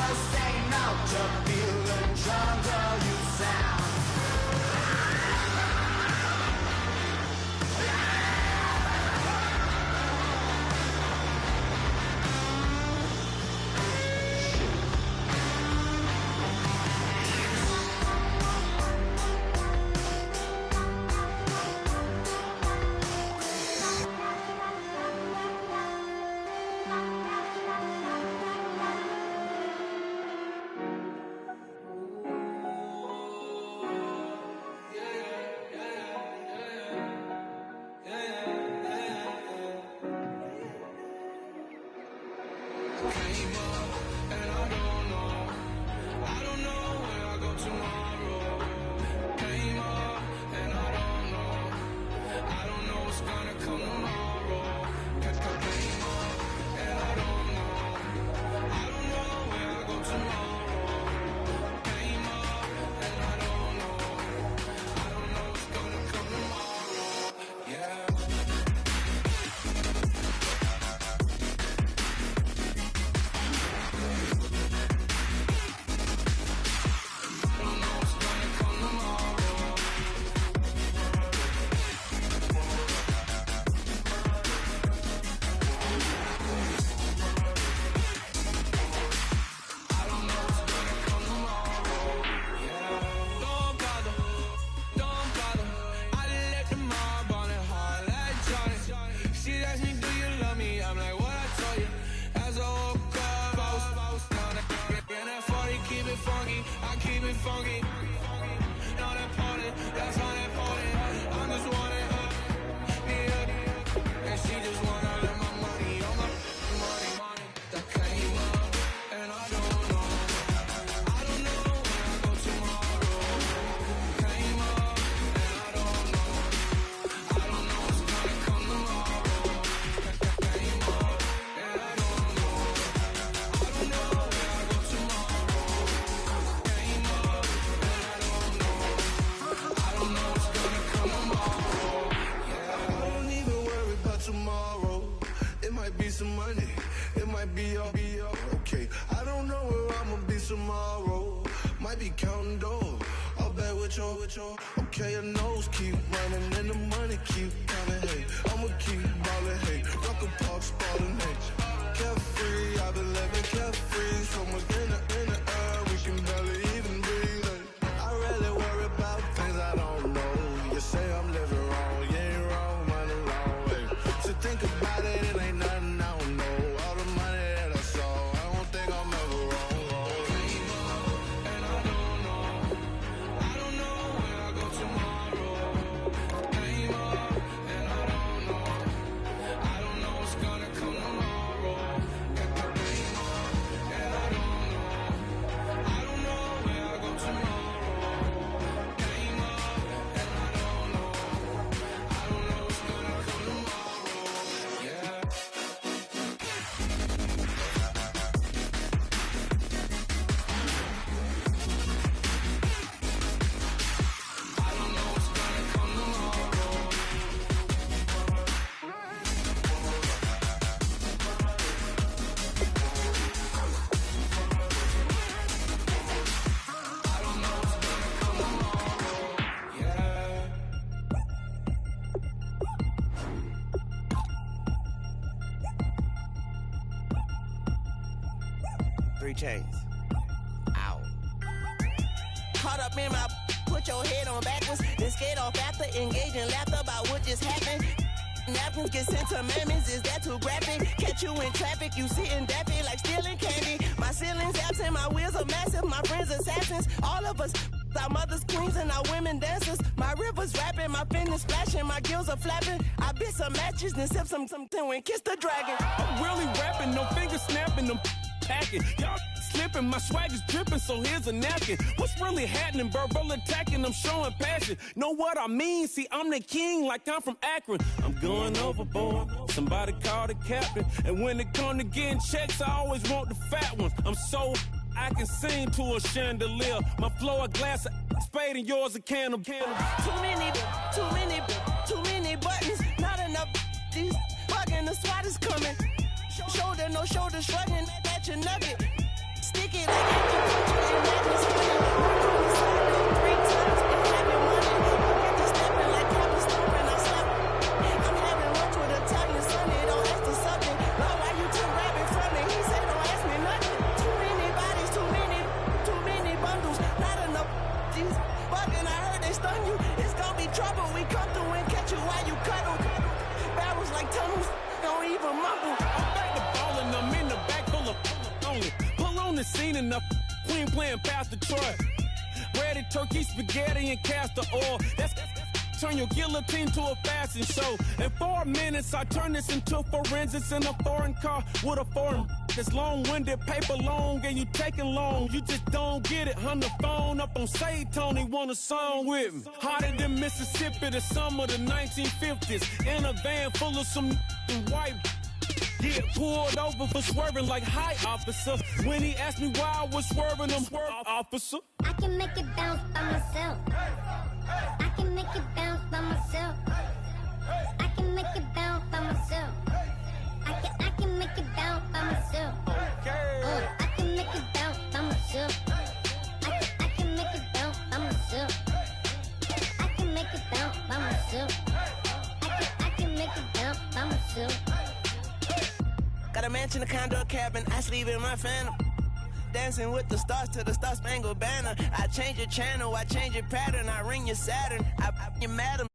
just ain't out to feel the jungle you sound. Okay, your nose keep running and the money keep coming. Hey, I'ma keep ballin'. Hey, rock a park spallin'. Hey, carefree, I've been living carefree. So much in the air, we can barely even breathe. Hey, I really worry about things I don't know. You say I'm living wrong, you ain't wrong, money wrong. Hey, so think about it, it ain't nothing I don't know. All the money that I saw, I don't think I'm ever wrong. Chains. Ow. Caught up in my, put your head on backwards, then skate off after, engage in laughter about what just happened. Napkins get sent to mammies, is that too graphic? Catch you in traffic, you sitting daffy like stealing candy. My ceiling's absent, my wheels are massive, my friends assassins. All of us, our mothers queens and our women dancers. My rivers rapping, my fingers splashing, my gills are flapping. I bit some matches, then sip something and kiss the dragon. I'm really rapping, no fingers snapping, them packing. Y'all slipping, my swag is dripping, so here's a napkin. What's really happening? Verbal attacking, I'm showing passion. Know what I mean? See, I'm the king like I'm from Akron. I'm going overboard, somebody call the captain. And when it come to getting checks, I always want the fat ones. I'm so I can sing to a chandelier. My flow a glass of spade and yours a can of candle. Too many buttons, not enough. These fucking the SWAT is coming. Shoulder, no shoulder shrugging at your nugget. Stick it really seen enough. Queen playing Pastor Troy. Ready turkey, spaghetti, and castor oil. That's turn your guillotine to a fashion show. In 4 minutes, I turn this into forensics in a foreign car with a foreign. It's long-winded, paper long, and you taking long. You just don't get it. On the phone up on Say Tony, want a song with me. Hotter than Mississippi, the summer of the 1950s. In a van full of some white. Get pulled over for swerving like hi, officer. When he asked me why I was swerving, I'm swerve, officer. I can make it bounce by myself. I can make it bounce by myself. I can make it bounce by myself. I can make it bounce by myself. I can make it bounce by myself. I can make it bounce by myself. I can make it bounce by myself. I can make it bounce by myself. Got a mansion, a condo, a cabin, I sleep in my phantom. Dancing with the stars to the Star Spangled Banner. I change your channel, I change your pattern, I ring your Saturn, I you madam.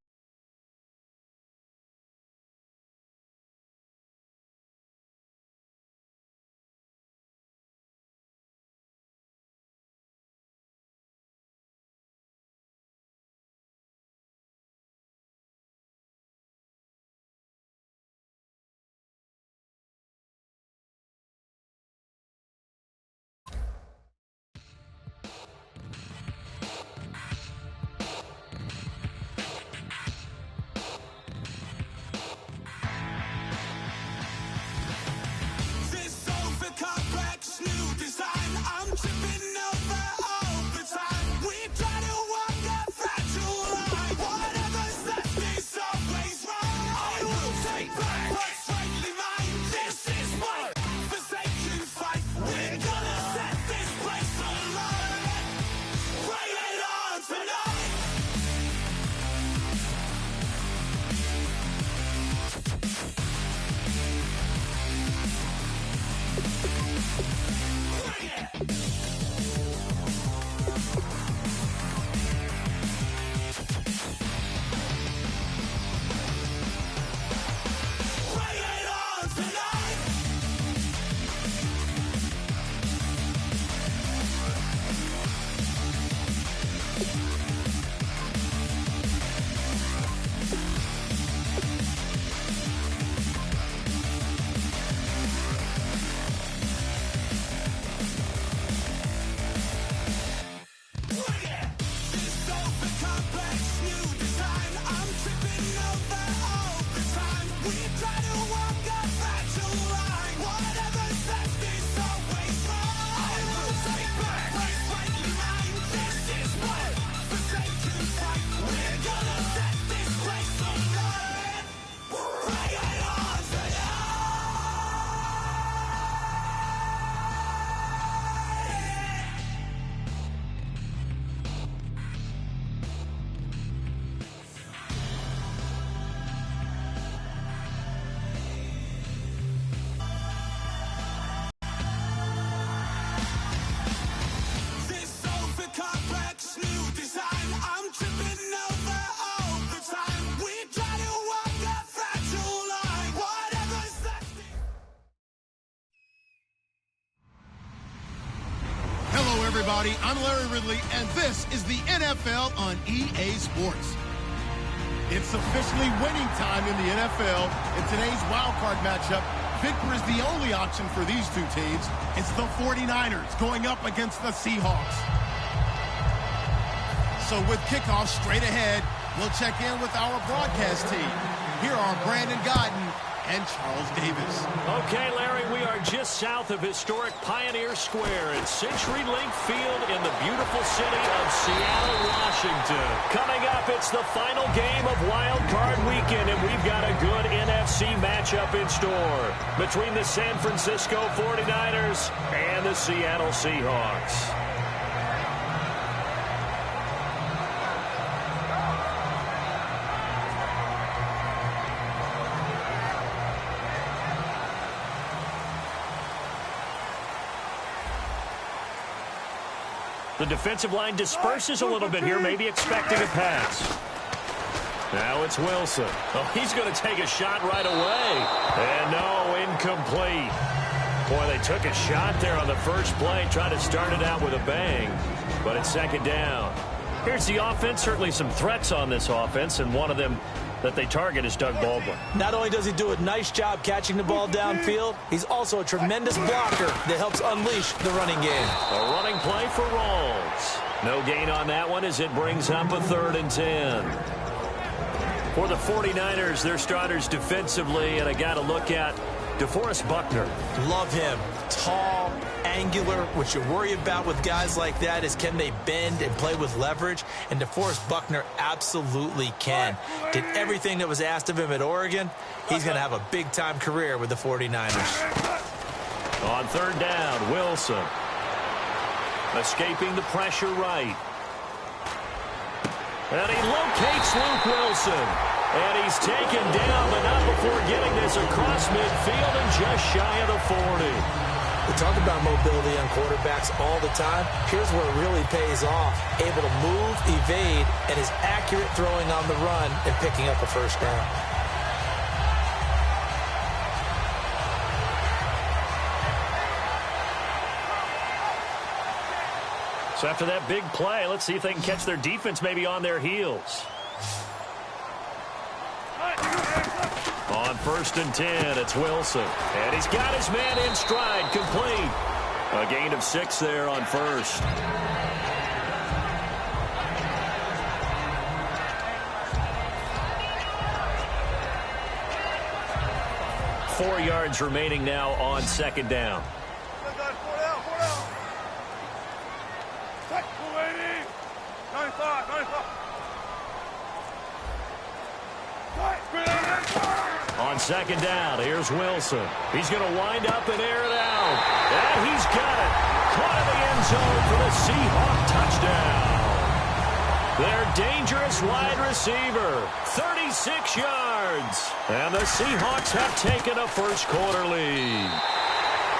This over-complex new design, I'm tripping over overtime. We try to walk a fragile line. Whatever's left is always right. I will take back what's rightly mine. This is my forsaken fight. We're gonna set this place alight. Bring it on tonight. Bring it. Bring it on tonight. Bring it. This over-complex new design, I'm tripping over overtime. We try to walk a fragile line. Whatever's left is always right. I will take back what's rightly mine. This is my forsaken fight. We're gonna set this place alight. Bring it on tonight. This over-complex new design, I'm tripping over overtime. We try to walk a fragile line. Whatever's left is Hello, everybody. I'm Larry Ridley, and this is the NFL on EA Sports. It's officially winning time in the NFL. In today's wildcard matchup, victor is the only option for these two teams. It's the 49ers going up against the Seahawks. So with kickoff straight ahead, we'll check in with our broadcast team. Here are Brandon Godden and Charles Davis. Okay, Larry, we are just south of historic Pioneer Square at CenturyLink Field in the beautiful city of Seattle, Washington. Coming up, it's the final game of Wild Card Weekend, and we've got a good NFC matchup in store between the San Francisco 49ers and the Seattle Seahawks. The defensive line disperses a little bit here, maybe expecting a pass. Now it's Wilson. Oh, he's going to take a shot right away. And no, incomplete. Boy, they took a shot there on the first play, tried to start it out with a bang, but it's second down. Here's the offense. Certainly some threats on this offense, and one of them that they target is Doug Baldwin. Not only does he do a nice job catching the ball downfield, he's also a tremendous blocker that helps unleash the running game. A running play for Rawls. No gain on that one as it brings up a 3rd and 10. For the 49ers, their starters defensively, and I got to look at DeForest Buckner. Love him. Tall, angular. What you worry about with guys like that is can they bend and play with leverage? And DeForest Buckner absolutely can. Did everything that was asked of him at Oregon. He's going to have a big-time career with the 49ers. On 3rd down, Wilson. Escaping the pressure right. And he locates Luke Wilson. And he's taken down, but not before getting this across midfield and just shy of the 40. We talk about mobility on quarterbacks all the time. Here's where it really pays off. Able to move, evade, and his accurate throwing on the run and picking up a first down. So after that big play, let's see if they can catch their defense maybe on their heels. On 1st and 10, it's Wilson. And he's got his man in stride, complete. A gain of 6 there on 1st. Four yards remaining now on 2nd down. On 2nd down, here's Wilson. He's going to wind up and air it out. And he's got it. Caught in the end zone for the Seahawk touchdown. Their dangerous wide receiver, 36 yards. And the Seahawks have taken a first quarter lead.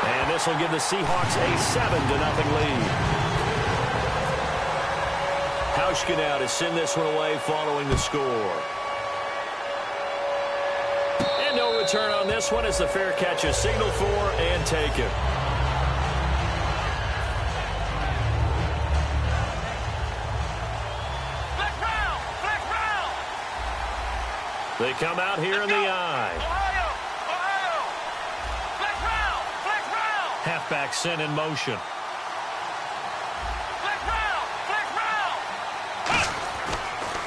And this will give the Seahawks a 7-0 lead. Hauschka now to send this one away following the score. No return on this one as the fair catch is signaled for and taken. They come out here in the eye. Halfback sent in motion.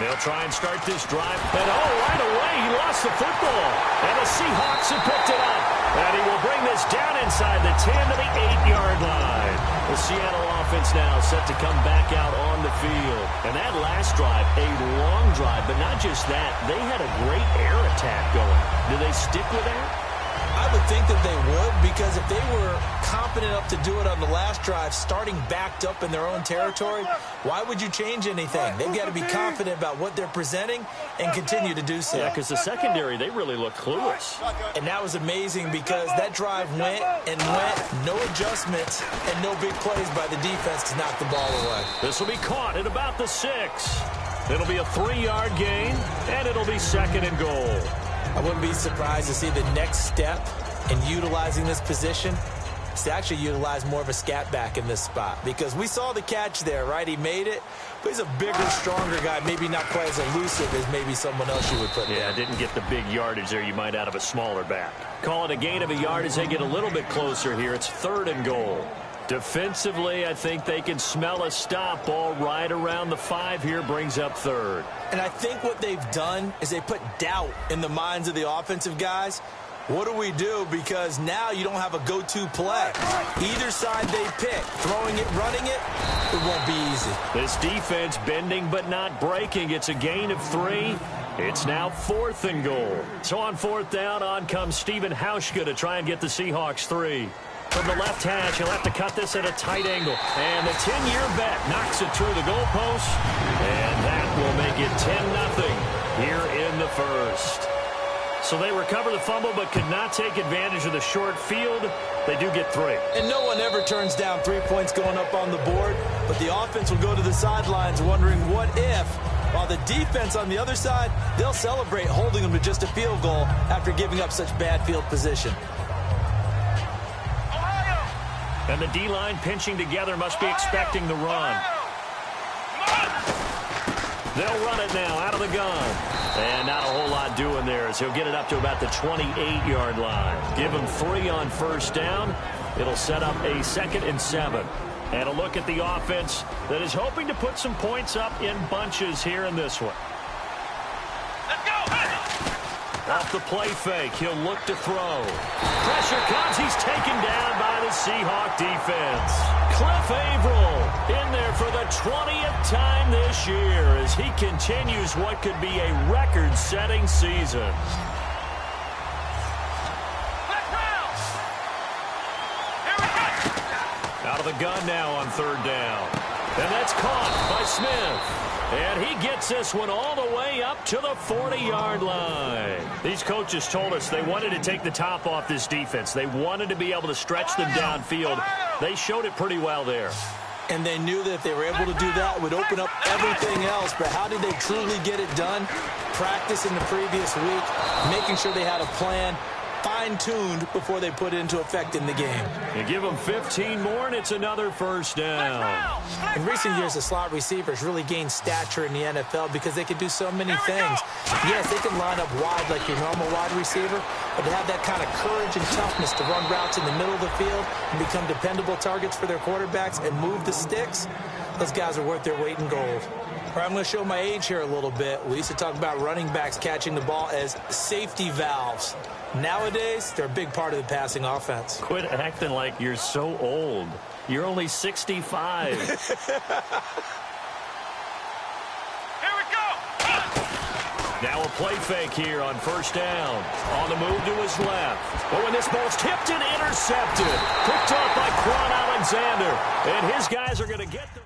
They'll try and start this drive. And right away, he lost the football. And the Seahawks have picked it up. And he will bring this down inside the 10 to the 8-yard line. The Seattle offense now set to come back out on the field. And that last drive, a long drive, but not just that. They had a great air attack going. Do they stick with that? I would think that they would, because if they were competent enough to do it on the last drive, starting backed up in their own territory, why would you change anything? They've got to be confident about what they're presenting and continue to do so. Yeah, because the secondary, they really look clueless. And that was amazing because that drive went and went, no adjustments and no big plays by the defense to knock the ball away. This will be caught at about the 6. It'll be a 3-yard gain, and it'll be 2nd and goal. I wouldn't be surprised to see the next step in utilizing this position is to actually utilize more of a scat back in this spot, because we saw the catch there, right? He made it, but he's a bigger, stronger guy, maybe not quite as elusive as maybe someone else you would put there. Yeah, didn't get the big yardage there you might out of a smaller back. Call it a gain of a yard as they get a little bit closer here. It's 3rd and goal. Defensively, I think they can smell a stop. Ball right around the 5 here, brings up 3rd. And I think what they've done is they put doubt in the minds of the offensive guys. What do we do? Because now you don't have a go-to play. Either side they pick, throwing it, running it, it won't be easy. This defense bending but not breaking. It's a gain of 3. It's now 4th and goal. So on 4th down, on comes Stephen Hauschka to try and get the Seahawks 3. From the left hash, he'll have to cut this at a tight angle. And the 10-year bet knocks it through the goalpost. And that will make it 10-0 here in the first. So they recover the fumble but could not take advantage of the short field. They do get 3. And no one ever turns down 3 points going up on the board. But the offense will go to the sidelines wondering what if. While the defense on the other side, they'll celebrate holding them to just a field goal after giving up such bad field position. And the D-line pinching together must be expecting the run. They'll run it now out of the gun. And not a whole lot doing there as he'll get it up to about the 28-yard line. Give him 3 on first down. It'll set up a 2nd and 7. And a look at the offense that is hoping to put some points up in bunches here in this one. Let's go! Off the play fake, he'll look to throw. Pressure comes. He's taken down by the Seahawk defense. Cliff Averill in there for the 20th time this year as he continues what could be a record-setting season. Out of the gun now on 3rd down. And that's caught by Smith. And he gets this one all the way up to the 40-yard line. These coaches told us they wanted to take the top off this defense. They wanted to be able to stretch them downfield. They showed it pretty well there. And they knew that if they were able to do that, it would open up everything else. But how did they truly get it done? Practice in the previous week, making sure they had a plan, fine-tuned before they put it into effect in the game. You give them 15 more, and it's another first down. In recent years, the slot receivers really gained stature in the NFL because they can do so many things. Yes, they can line up wide like your normal wide receiver, but to have that kind of courage and toughness to run routes in the middle of the field and become dependable targets for their quarterbacks and move the sticks, those guys are worth their weight in gold. All right, I'm going to show my age here a little bit. We used to talk about running backs catching the ball as safety valves. Nowadays, they're a big part of the passing offense. Quit acting like you're so old. You're only 65. Here we go! Now a play fake here on first down. On the move to his left. But when this ball's tipped and intercepted. Picked off by Quan Alexander. And his guys are going to get the...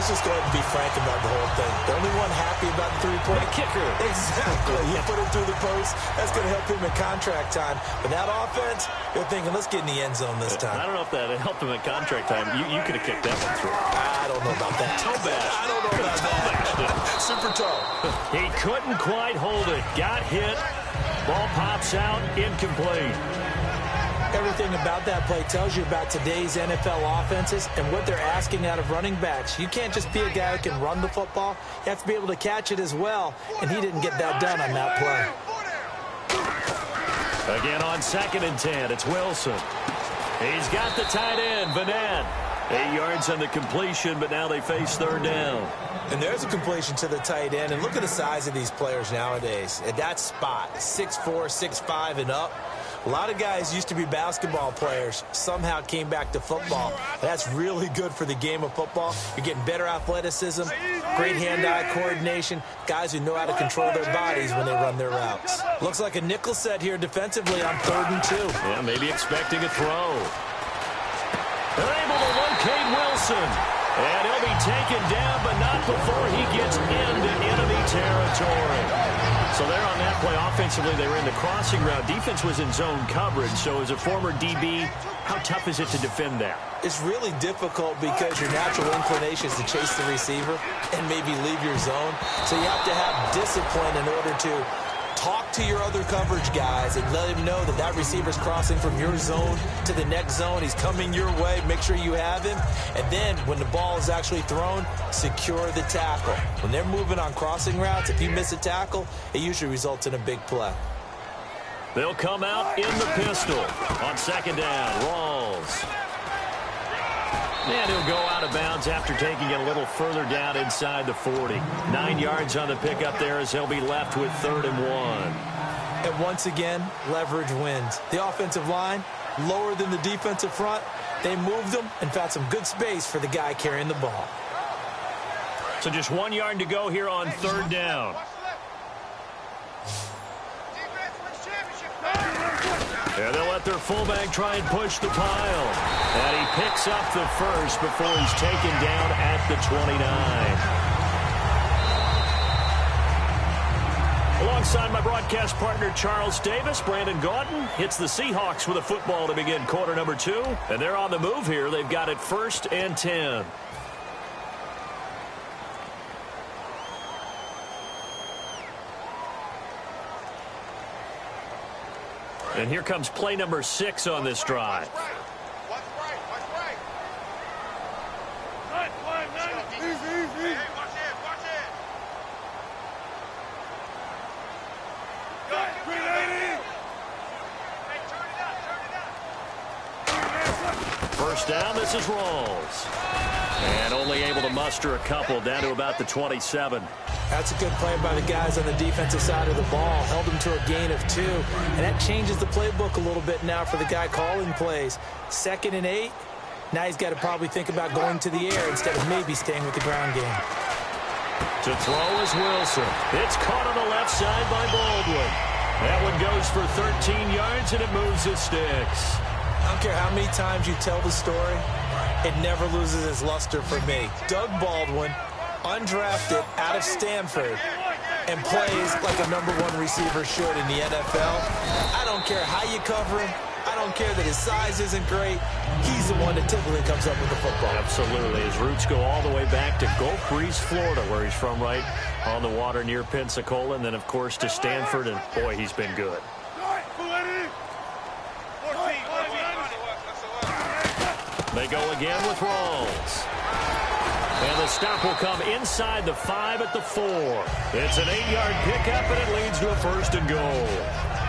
Let's just go ahead and be frank about the whole thing. The only one happy about the three-point kicker. Exactly. He put it through the post. That's going to help him in contract time. But that offense, you're thinking, let's get in the end zone this time. I don't know if that helped him in contract time. You could have kicked that one through. I don't know about that. Toe bash. I don't know about that. Super toe. He couldn't quite hold it. Got hit. Ball pops out. Incomplete. Everything about that play tells you about today's NFL offenses and what they're asking out of running backs. You can't just be a guy who can run the football. You have to be able to catch it as well, and he didn't get that done on that play. Again on 2nd and 10, it's Wilson. He's got the tight end, Vanette. 8 yards on the completion, but now they face 3rd down. And there's a completion to the tight end, and look at the size of these players nowadays. At that spot, 6'4", 6'5", and up. A lot of guys used to be basketball players, somehow came back to football. That's really good for the game of football. You're getting better athleticism, great hand-eye coordination, guys who know how to control their bodies when they run their routes. Looks like a nickel set here defensively on 3rd and 2. Yeah, maybe expecting a throw. They're able to locate Wilson. And he'll be taken down, but not before he gets into enemy territory. So there on that play, offensively, they were in the crossing route. Defense was in zone coverage. So as a former DB, how tough is it to defend that? It's really difficult because your natural inclination is to chase the receiver and maybe leave your zone. So you have to have discipline in order to talk to your other coverage guys and let him know that that receiver's crossing from your zone to the next zone. He's coming your way. Make sure you have him. And then when the ball is actually thrown, secure the tackle. When they're moving on crossing routes, if you miss a tackle, it usually results in a big play. They'll come out in the pistol on 2nd down. Rawls. And he'll go out of bounds after taking it a little further down inside the 40. 9 yards on the pickup there as he'll be left with 3rd and 1. And once again, leverage wins. The offensive line, lower than the defensive front. They moved them and found some good space for the guy carrying the ball. So just 1 yard to go here on 3rd down. And they'll let their fullback try and push the pile. And he picks up the first before he's taken down at the 29. Alongside my broadcast partner, Charles Davis, Brandon Gaudin hits the Seahawks with a football to begin quarter number 2. And they're on the move here. They've got it 1st and 10. And here comes play number 6 on this drive. What's right? Hey, watch it. First down, this is Rawls. And only able to muster a couple down to about the 27. That's a good play by the guys on the defensive side of the ball. Held them to a gain of 2. And that changes the playbook a little bit now for the guy calling plays. 2nd and 8. Now he's got to probably think about going to the air instead of maybe staying with the ground game. To throw is Wilson. It's caught on the left side by Baldwin. That one goes for 13 yards, and it moves the sticks. I don't care how many times you tell the story, it never loses its luster for me. Doug Baldwin, undrafted out of Stanford, and plays like a #1 receiver should in the NFL. I don't care how you cover him. I don't care that his size isn't great. He's the one that typically comes up with the football. Absolutely. His roots go all the way back to Gulf Breeze, Florida, where he's from, right on the water near Pensacola. And then, of course, to Stanford. And, boy, he's been good. They go again with Rawls. And the stop will come inside the 5 at the 4. It's an 8-yard pickup, and it leads to a 1st and goal.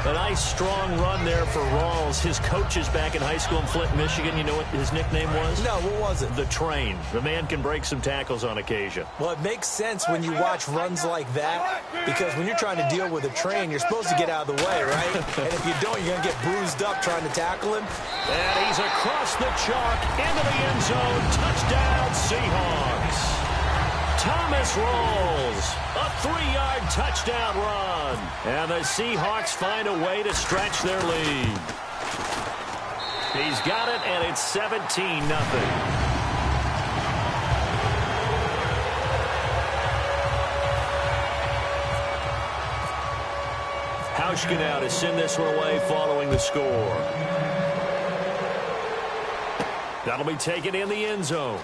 A nice, strong run there for Rawls. His coaches back in high school in Flint, Michigan, you know what his nickname was? No, what was it? The Train. The man can break some tackles on occasion. Well, it makes sense when you watch runs like that, because when you're trying to deal with a train, you're supposed to get out of the way, right? And if you don't, you're going to get bruised up trying to tackle him. And he's across the chalk into the end zone. Touchdown, Seahawks. Thomas Rawls, a 3-yard touchdown run. And the Seahawks find a way to stretch their lead. He's got it, and it's 17-0. Hauschka now to send this one away following the score. That'll be taken in the end zone.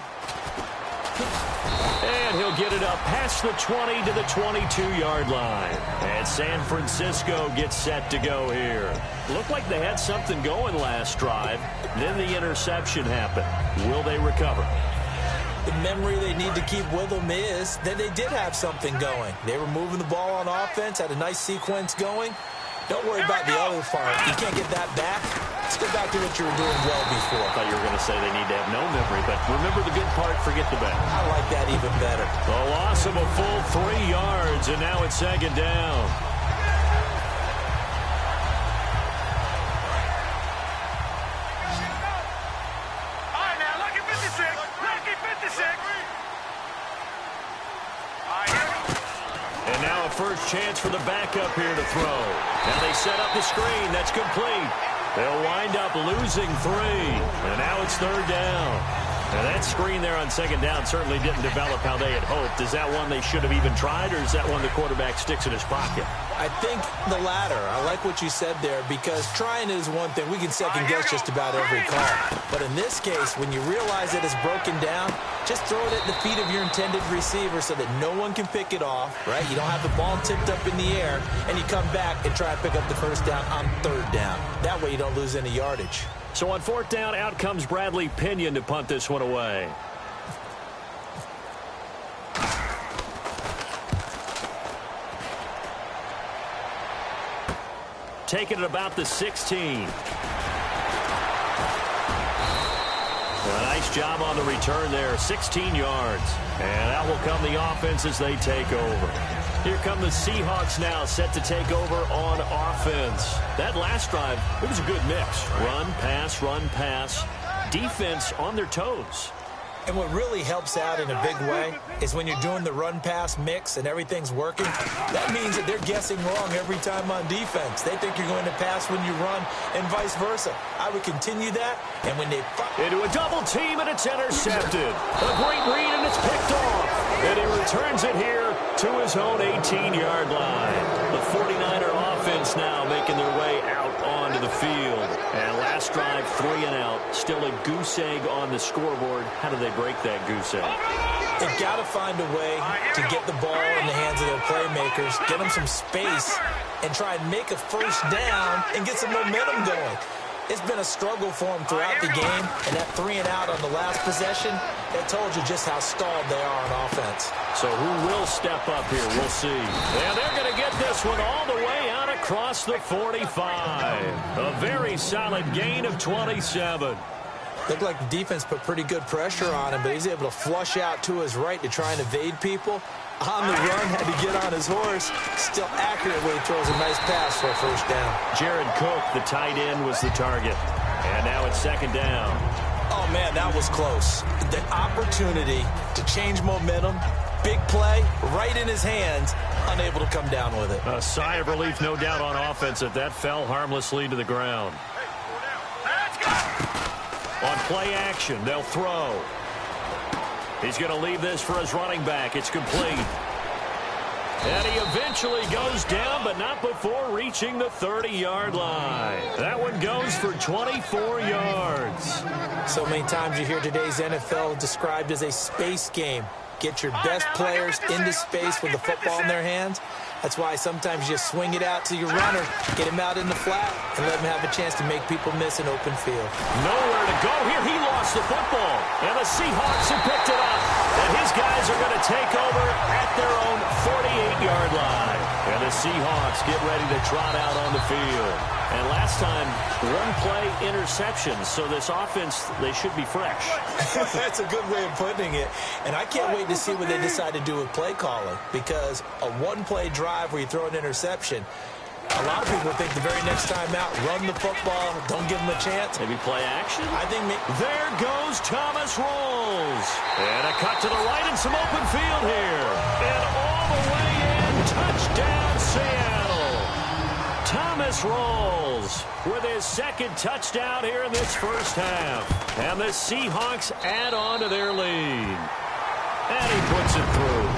And he'll get it up past the 20 to the 22-yard line. And San Francisco gets set to go here. Looked like they had something going last drive. Then the interception happened. Will they recover? The memory they need to keep with them is that they did have something going. They were moving the ball on offense, had a nice sequence going. Don't worry about the other part. You can't get that back. Let's go back to what you were doing well before. I thought you were going to say they need to have no memory, but remember the good part, forget the bad. I like that even better. A loss of a full 3 yards, and now it's 2nd down. All right, now, lucky 56. Lucky 56. And now a first chance for the backup here to throw. Now they set up the screen. That's complete. They'll wind up losing 3. And now it's 3rd down. And that screen there on 2nd down certainly didn't develop how they had hoped. Is that one they should have even tried, or is that one the quarterback sticks in his pocket? I think the latter. I like what you said there, because trying is one thing. We can second-guess just about every call. But in this case, when you realize that it's broken down, just throw it at the feet of your intended receiver so that no one can pick it off, right? You don't have the ball tipped up in the air, and you come back and try to pick up the 1st down on 3rd down. That way you don't lose any yardage. So on 4th down, out comes Bradley Pinion to punt this one away. Taking it about the 16. A nice job on the return there, 16 yards. And out will come the offense as they take over. Here come the Seahawks now, set to take over on offense. That last drive, it was a good mix. Run, pass, defense on their toes. And what really helps out in a big way is when you're doing the run-pass mix and everything's working, that means that they're guessing wrong every time on defense. They think you're going to pass when you run and vice versa. I would continue that, and when they... Into a double team, and it's intercepted. A great read, and it's picked off. And he returns it here to his own 18-yard line. The 49er offense now making their way out onto the field. And last drive, 3 and out. Still a goose egg on the scoreboard. How do they break that goose egg? They've got to find a way to get the ball in the hands of their playmakers, get them some space, and try and make a first down and get some momentum going. It's been a struggle for them throughout the game, and that 3 and out on the last possession, it told you just how stalled they are on offense. So who will step up here? We'll see. And they're going to get this one all the way out across the 45. A very solid gain of 27. Looked like the defense put pretty good pressure on him, but he's able to flush out to his right to try and evade people. On the run, had to get on his horse. Still accurately throws a nice pass for a first down. Jared Cook, the tight end, was the target. And now it's second down. Oh, man, that was close. The opportunity to change momentum, big play, right in his hands, unable to come down with it. A sigh of relief, no doubt, on offense that fell harmlessly to the ground. On play action, they'll throw. He's going to leave this for his running back. It's complete. And he eventually goes down, but not before reaching the 30-yard line. That one goes for 24 yards. So many times you hear today's NFL described as a space game. Get your best players into space with the football in their hands. That's why sometimes you swing it out to your runner, get him out in the flat, and let him have a chance to make people miss an open field. Nowhere to go here. He lost the football. And the Seahawks have picked it up. And his guys are going to take over at their own 48-yard line. And the Seahawks get ready to trot out on the field. And last time, one-play interceptions. So this offense, they should be fresh. That's a good way of putting it. And I can't wait to see what they decide to do with play calling. Because a one-play drive where you throw an interception, a lot of people think the very next time out, run the football, don't give them a chance. Maybe play action? I think there goes Thomas Rolls. And a cut to the right and some open field here. And all the way in, touchdown Seattle. Thomas Rolls with his second touchdown here in this first half. And the Seahawks add on to their lead. And he puts it through.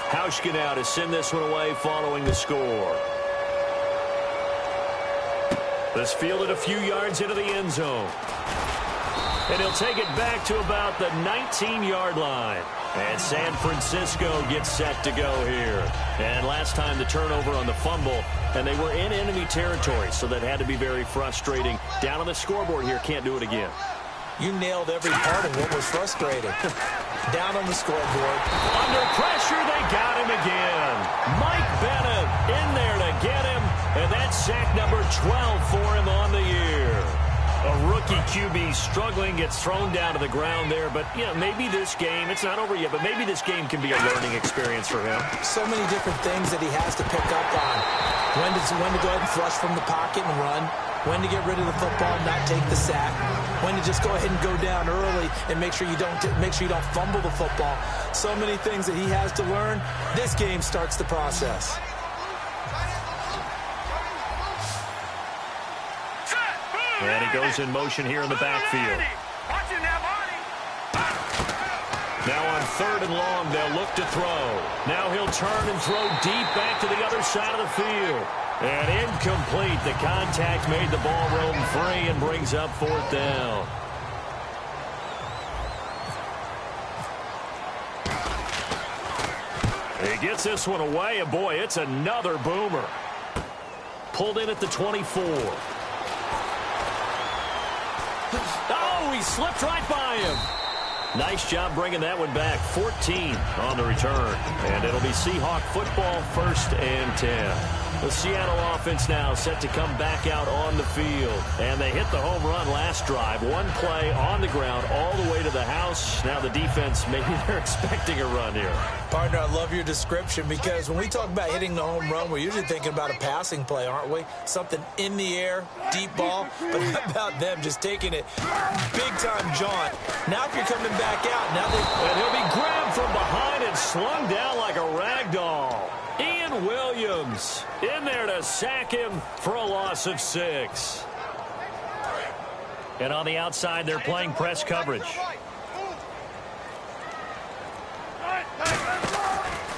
Hauschka now to send this one away following the score. This fielded a few yards into the end zone. And he'll take it back to about the 19-yard line. And San Francisco gets set to go here. And last time the turnover on the fumble, and they were in enemy territory, so that had to be very frustrating. Down on the scoreboard here, can't do it again. You nailed every part of what was frustrating. Down on the scoreboard. Under pressure, they got him again. Mike Bennett in there to get him, and that's sack number 12 for him on the year. A rookie QB struggling, gets thrown down to the ground there, but yeah, maybe this game, it's not over yet, but maybe this game can be a learning experience for him. So many different things that he has to pick up on. When to go ahead and flush from the pocket and run. When to get rid of the football and not take the sack. When to just go ahead and go down early and make sure you don't fumble the football. So many things that he has to learn. This game starts the process. And he goes in motion here in the backfield. Now on 3rd and long, they'll look to throw. Now he'll turn and throw deep back to the other side of the field. And incomplete. The contact made the ball roam free and brings up 4th down. He gets this one away, and boy, it's another boomer. Pulled in at the 24. Oh, he slipped right by him. Nice job bringing that one back. 14 on the return. And it'll be Seahawk football, 1st and 10. The Seattle offense now set to come back out on the field. And they hit the home run last drive. One play on the ground all the way to the house. Now the defense, maybe they're expecting a run here. Partner, I love your description because when we talk about hitting the home run, we're usually thinking about a passing play, aren't we? Something in the air, deep ball. But how about them just taking it big-time jaunt? Now if you're coming back out, and he'll be grabbed from behind and slung down like a rag doll. Ian Williams in there to sack him for a loss of 6. And on the outside, they're playing press coverage.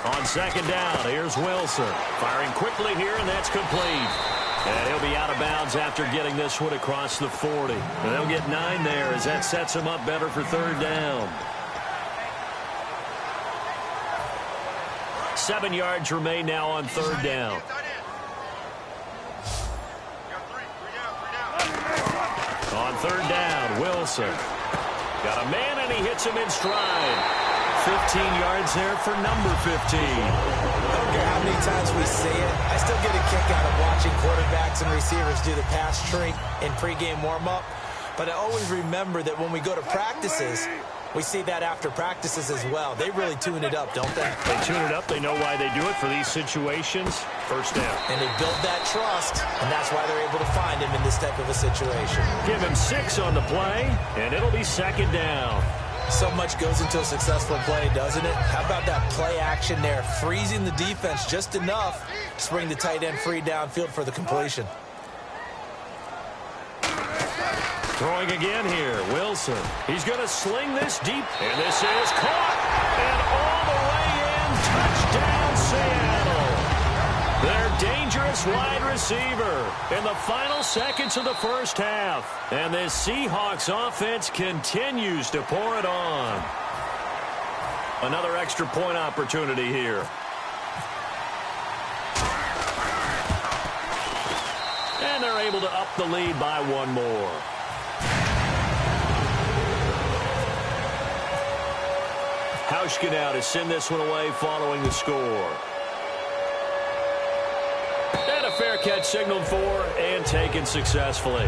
On second down, here's Wilson. Firing quickly here, and that's complete. And he'll be out of bounds after getting this one across the 40. And they'll get 9 there as that sets him up better for third down. 7 yards remain now on third down. On third down, Wilson. Got a man, and he hits him in stride. 15 yards there for number 15. I don't care how many times we see it. I still get a kick out of watching quarterbacks and receivers do the pass tree in pregame warm-up. But I always remember that when we go to practices, we see that after practices as well. They really tune it up, don't they? They tune it up. They know why they do it for these situations. First down. And they build that trust, and that's why they're able to find him in this type of a situation. Give him 6 on the play, and it'll be second down. So much goes into a successful play, doesn't it? How about that play action there, freezing the defense just enough to bring the tight end free downfield for the completion. Throwing again here, Wilson. He's going to sling this deep, and this is caught, and all the way in, touchdown Seattle. Their dangerous wide receiver in the final seconds of the first half. And this Seahawks offense continues to pour it on. Another extra point opportunity here. And they're able to up the lead by 1 more. Hauschka now to send this one away following the score. And a fair catch signaled for and taken successfully.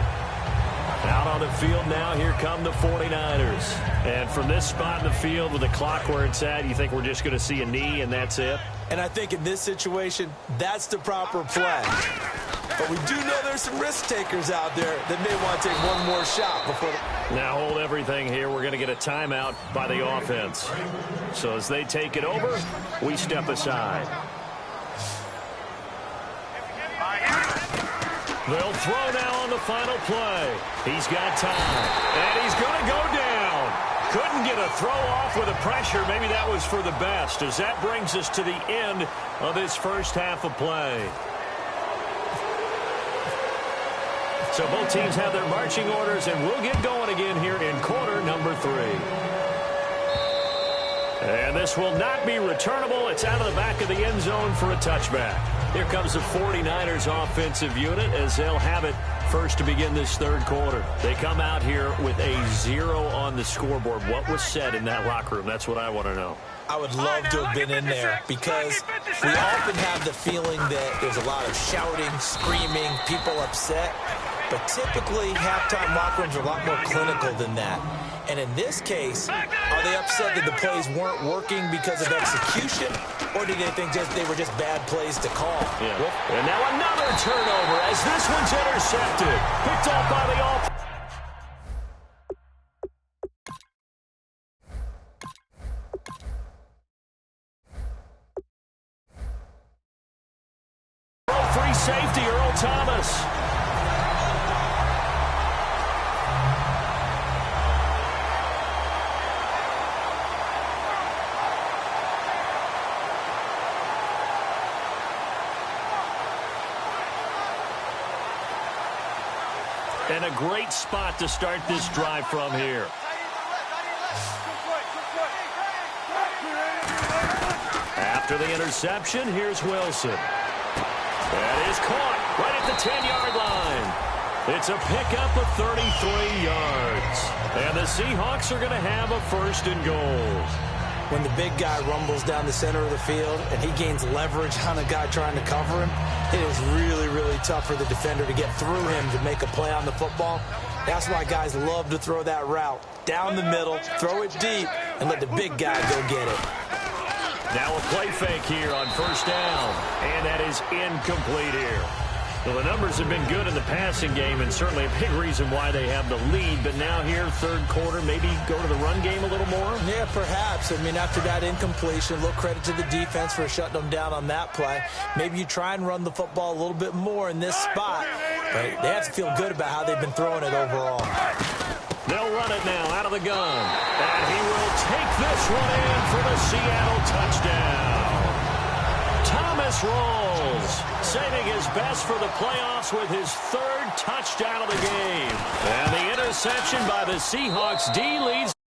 Out on the field now, here come the 49ers. And from this spot in the field with the clock where it's at, you think we're just going to see a knee and that's it? And I think in this situation, that's the proper play. But we do know there's some risk takers out there that may want to take one more shot before. Now hold everything here. We're going to get a timeout by the offense. So as they take it over, we step aside. They'll throw now on the final play. He's got time. And he's going to go down. Couldn't get a throw off with the pressure. Maybe that was for the best, as that brings us to the end of this first half of play. So both teams have their marching orders, and we'll get going again here in quarter number 3. And this will not be returnable. It's out of the back of the end zone for a touchback. Here comes the 49ers offensive unit as they'll have it first to begin this third quarter. They come out here with a 0 on the scoreboard. What was said in that locker room? That's what I want to know. I would love to have been in there because we often have the feeling that there's a lot of shouting, screaming, people upset. But typically, halftime locker rooms are a lot more clinical than that. And in this case, are they upset that the plays weren't working because of execution? Or do they think they were just bad plays to call? Yeah. And now another turnover as this one's intercepted. Picked off by the all. Free safety, Earl Thomas. And a great spot to start this drive from here. After the interception, here's Wilson. That is caught right at the 10-yard line. It's a pickup of 33 yards. And the Seahawks are going to have a first and goal. When the big guy rumbles down the center of the field and he gains leverage on a guy trying to cover him, it is really, really tough for the defender to get through him to make a play on the football. That's why guys love to throw that route down the middle, throw it deep, and let the big guy go get it. Now a play fake here on first down, and that is incomplete here. Well, the numbers have been good in the passing game, and certainly a big reason why they have the lead. But now here, third quarter, maybe go to the run game a little more? Yeah, perhaps. I mean, after that incompletion, a little credit to the defense for shutting them down on that play. Maybe you try and run the football a little bit more in this spot. But they have to feel good about how they've been throwing it overall. run it now out of the gun. And he will take this one in for the Seattle touchdown. Thomas rolls, saving his best for the playoffs with his third touchdown of the game. And the interception by the Seahawks D leads.